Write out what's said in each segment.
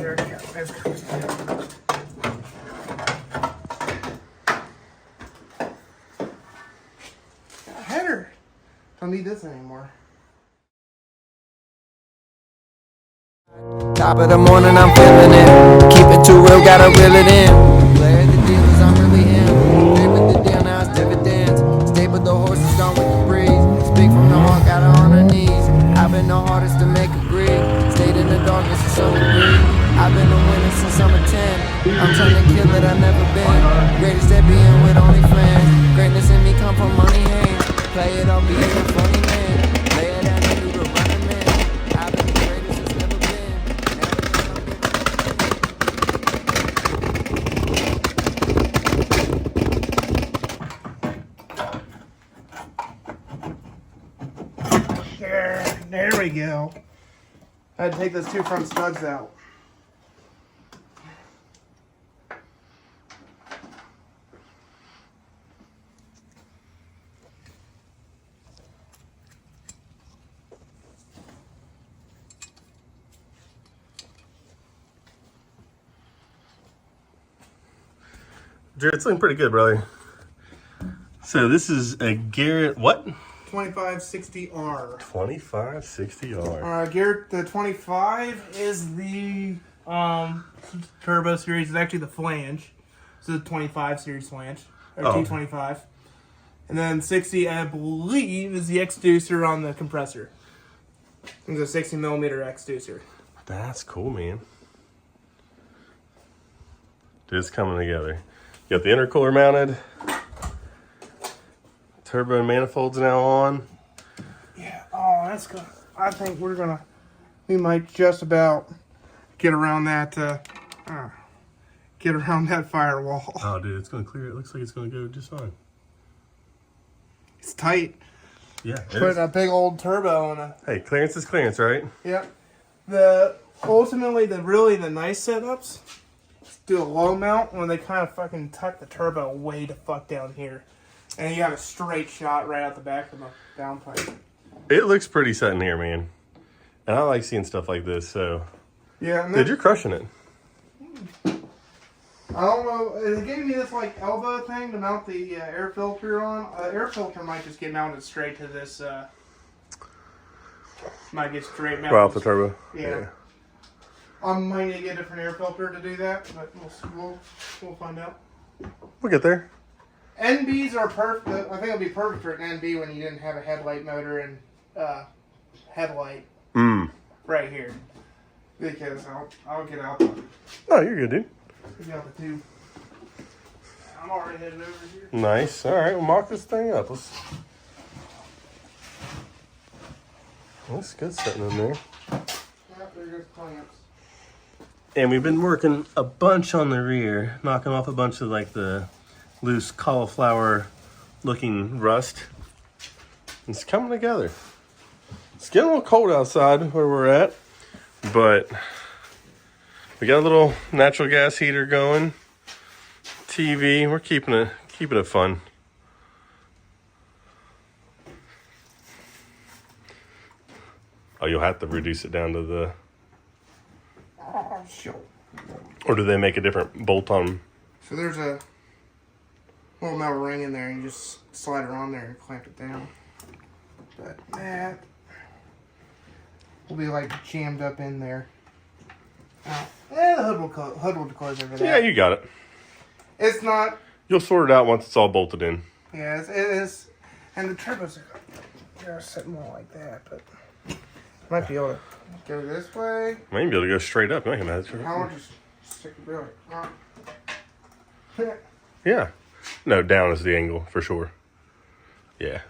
There we go. That's cool. Header. Don't need this anymore. Top of the morning, I'm feeling it. Keep it too real, gotta reel it in. Player the dealers, I'm really him. Payment the deal, now it's dividends. Stable the horses on with the breeze. Speak from the heart, got her on her knees. I've been the hardest to make a green. Stayed in the darkness to some degree. I've been a winner since I'm a 10. I'm trying to kill it, I've never been. Greatest at being with only friends. Greatness in me come from money hands. Play it up, be a funny man. Lay it down and do the running man. I've been the greatest since never been. There we go. I had to take those two front studs out. Jared, it's looking pretty good, brother. So this is a Garrett, what? 2560R. 2560R. Garrett, the 25 is the turbo series. It's actually the flange. So the 25 series flange. Or T25. And then 60, I believe, is the exducer on the compressor. It's a 60 millimeter exducer. That's cool, man. Dude, it's coming together. You got the intercooler mounted. Turbo manifolds now on. Yeah, oh, that's good. I think we might just about get around that, firewall. Oh, dude, it's going to clear. It looks like it's going to go just fine. It's tight. Yeah, it Put is. a big old turbo on a. Hey, clearance is clearance, right? Yep. Ultimately, the nice setups do a low mount when they kind of fucking tuck the turbo way the fuck down here. And you got a straight shot right out the back of the downpipe. It looks pretty set in here, man. And I like seeing stuff like this, so. Yeah. And Dude, you're crushing it. I don't know. It gave me this like elbow thing to mount the air filter on. Air filter might just get mounted straight to this. Might get straight mounted. Right off the turbo. Yeah. I might need to get a different air filter to do that, but we'll find out. We'll get there. NBs are perfect. I think it'll be perfect for an NB when you didn't have a headlight motor and headlight right here. Because I'll get out the. Oh, you're good, dude. Get out the tube. I'm already headed over here. Nice. All right, we'll mock this thing up. That's good sitting in there. Yep, there goes clamps. And we've been working a bunch on the rear, knocking off a bunch of like the loose cauliflower looking rust. It's coming together. It's getting a little cold outside where we're at, but we got a little natural gas heater going. TV, we're keeping it fun. Oh, you'll have to reduce it down to the. Oh, shit. Or do they make a different bolt-on? So there's a little metal ring in there, and you just slide it on there and clamp it down. But that will be like jammed up in there. The hood will close over that. Yeah, you got it. It's not. You'll sort it out once it's all bolted in. Yeah, it is. And the turbos they're sitting more like that, but might be able to go this way. Might be able to go straight up. How much is stick it really? Yeah. No, down is the angle for sure. Yeah.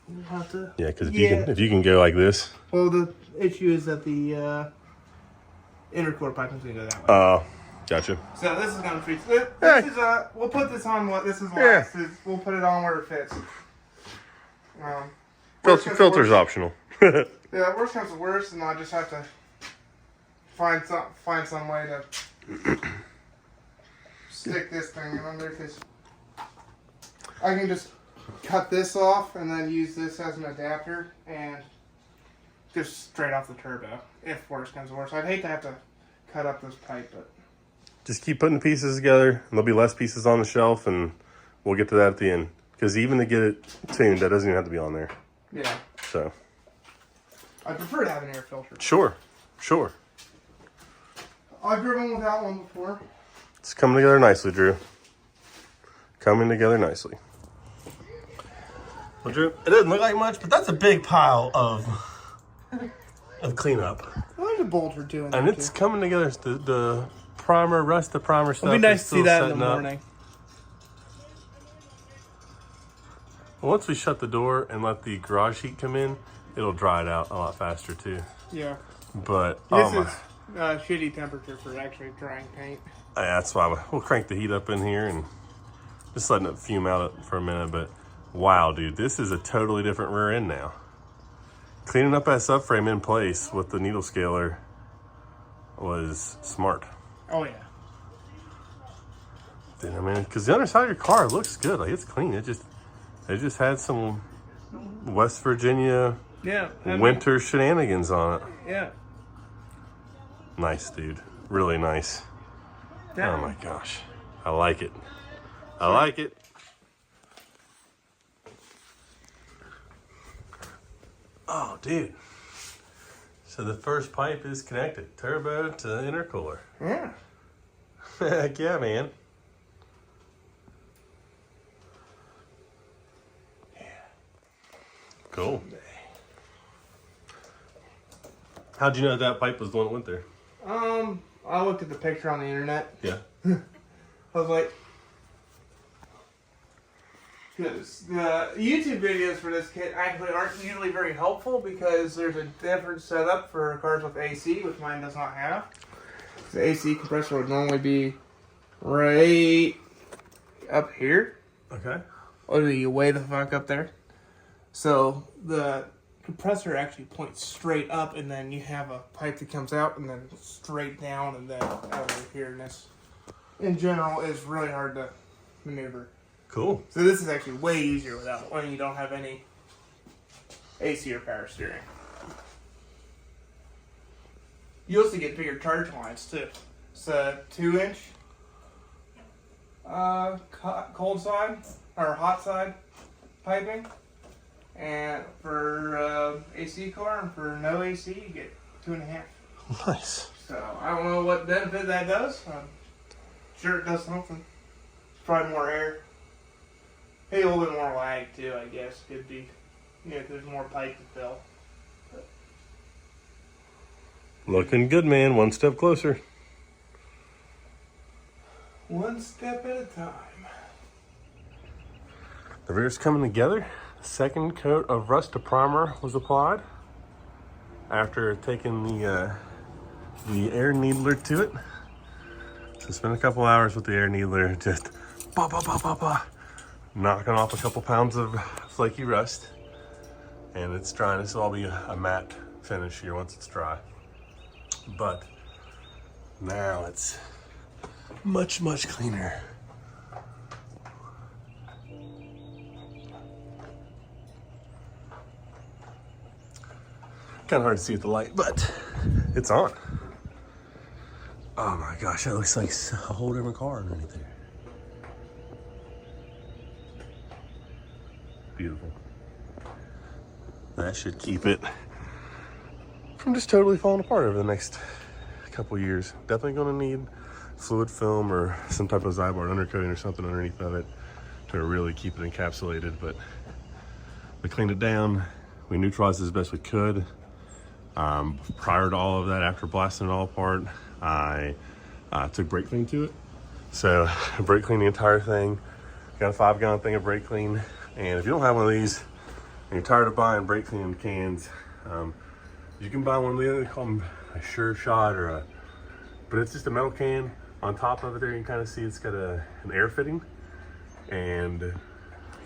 We'll have to. Yeah, because if you can go like this. Well, the issue is that the intercore pipe is going to go that way. Gotcha. So this is going to fit. This is we'll put this on what this is last. We'll put it on where it fits. Filter's optional. Yeah, worst comes to worst, and I'll just have to find some way to stick this thing under, because I can just cut this off and then use this as an adapter and just straight off the turbo. If worst comes to worst, I'd hate to have to cut up this pipe, but Just keep putting the pieces together, and there'll be less pieces on the shelf, and we'll get to that at the end. Because even to get it tuned, that doesn't even have to be on there. yeah. So. I prefer to have an air filter. Sure. Sure. I've driven without one before. It's coming together nicely, Drew. Coming together nicely. Well, Drew, it doesn't look like much, but that's a big pile of cleanup. I like the bolts are doing. And it's coming together. The primer, rust the primer stuff. It'll be nice is to see still that in the setting up. morning. Once we shut the door and let the garage heat come in, it'll dry it out a lot faster too. Yeah. But This is shitty temperature for actually drying paint. yeah, that's why we'll crank the heat up in here and just letting it fume out for a minute. But wow, dude, this is a totally different rear end now. Cleaning up that subframe in place with the needle scaler was smart. Oh yeah. I mean, because the underside of your car looks good. Like, it's clean. It just had some West Virginia winter shenanigans on it. Yeah. Nice, dude. Really nice. Yeah. Oh my gosh. I like it. I like it. Oh, dude. So the first pipe is connected. Turbo to intercooler. Yeah. Heck yeah, man. Yeah. Cool. How'd you know that pipe was the one that went there? I looked at the picture on the internet. Yeah. I was like, because the YouTube videos for this kit actually aren't usually very helpful because there's a different setup for cars with AC, which mine does not have. The AC compressor would normally be right up here. Okay. Literally way the fuck up there. So the compressor actually points straight up, and then you have a pipe that comes out and then straight down and then over here. And this, in general, is really hard to maneuver. Cool. So this is actually way easier without when you don't have any AC or power steering. You also get bigger charge lines too. It's a 2-inch cold side or hot side piping, and for AC car and for no AC you get 2.5. Nice. So I don't know what benefit that does. I'm sure it does something. It's probably more air. Maybe a little bit more lag too, I guess. Could be, if there's more pipe to fill. Looking good, man. One step closer. One step at a time. The rear's coming together. Second coat of rust to primer was applied after taking the air needler to it. So spent a couple hours with the air needler, just knocking off a couple pounds of flaky rust. And it's drying. This will all be a matte finish here once it's dry. But now it's much, much cleaner. Kind of hard to see with the light, but it's on. Oh my gosh, that looks like a whole different car underneath there. Beautiful. That should keep it from just totally falling apart over the next couple years. Definitely going to need fluid film or some type of Zybar undercoating or something underneath of it to really keep it encapsulated. But we cleaned it down. We neutralized it as best we could. Prior to all of that, after blasting it all apart, I took brake clean to it. So brake clean the entire thing. Got a 5-gallon thing of brake clean. And if you don't have one of these and you're tired of buying brake clean cans, you can buy one of the other, they call them a Sure Shot but it's just a metal can. On top of it there, you can kind of see it's got an air fitting, and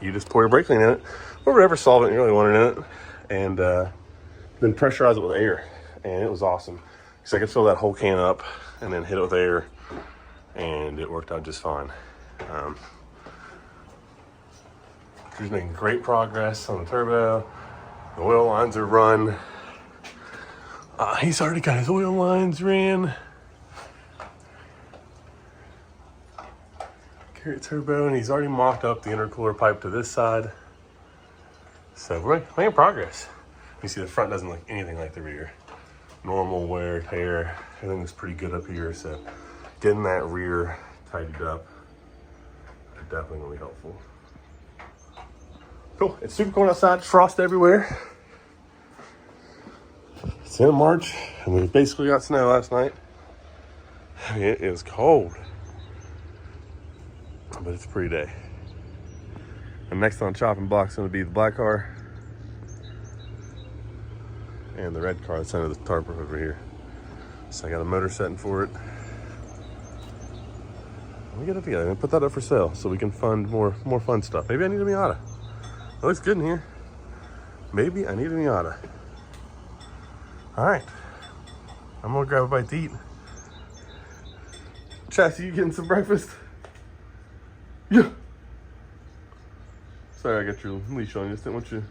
you just pour your brake clean in it, or whatever solvent you really want in it, and then pressurize it with air. And it was awesome, because I could fill that whole can up and then hit it with air, and it worked out just fine. Drew's making great progress on the turbo. The oil lines are run. He's already got his oil lines ran. Rear turbo, and he's already mocked up the intercooler pipe to this side. So we're making progress. You see the front doesn't look anything like the rear. Normal wear, tear, everything looks pretty good up here. So getting that rear tidied up is definitely gonna be helpful. Cool, it's super cold outside, frost everywhere. It's in March, and we basically got snow last night. It is cold, but it's a pretty day. And next on chopping block is going to be the black car and the red car that's under the tarp over here. So I got a motor setting for it. We get it together and put that up for sale so we can fund more fun stuff. Maybe I need a Miata. It looks good in here. Maybe I need a Miata. All right, I'm gonna grab a bite to eat. Chassis, you getting some breakfast? Yeah. Sorry, I got your leash on. I just didn't want you to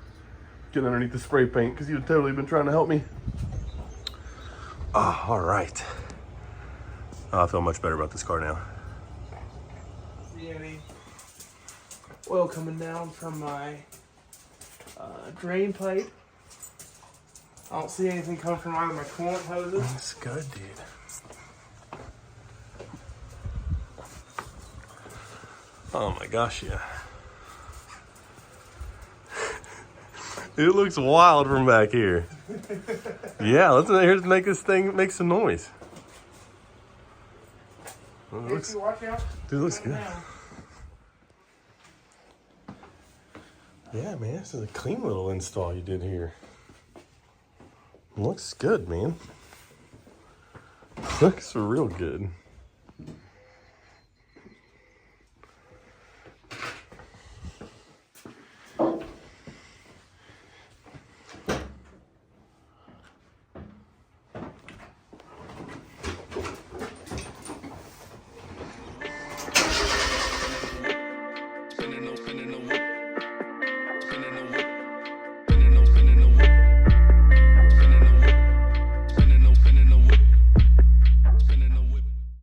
get underneath the spray paint because you've totally been trying to help me. Ah, all right. Oh, I feel much better about this car now. See any oil coming down from my drain pipe? I don't see anything coming from either of my coolant hoses. That's good, dude. Oh my gosh, yeah. It looks wild from back here. Yeah, let's make this thing make some noise. Well, it looks, watch out. dude, it looks good. Yeah, man, this is a clean little install you did here. Looks good, man. Looks real good.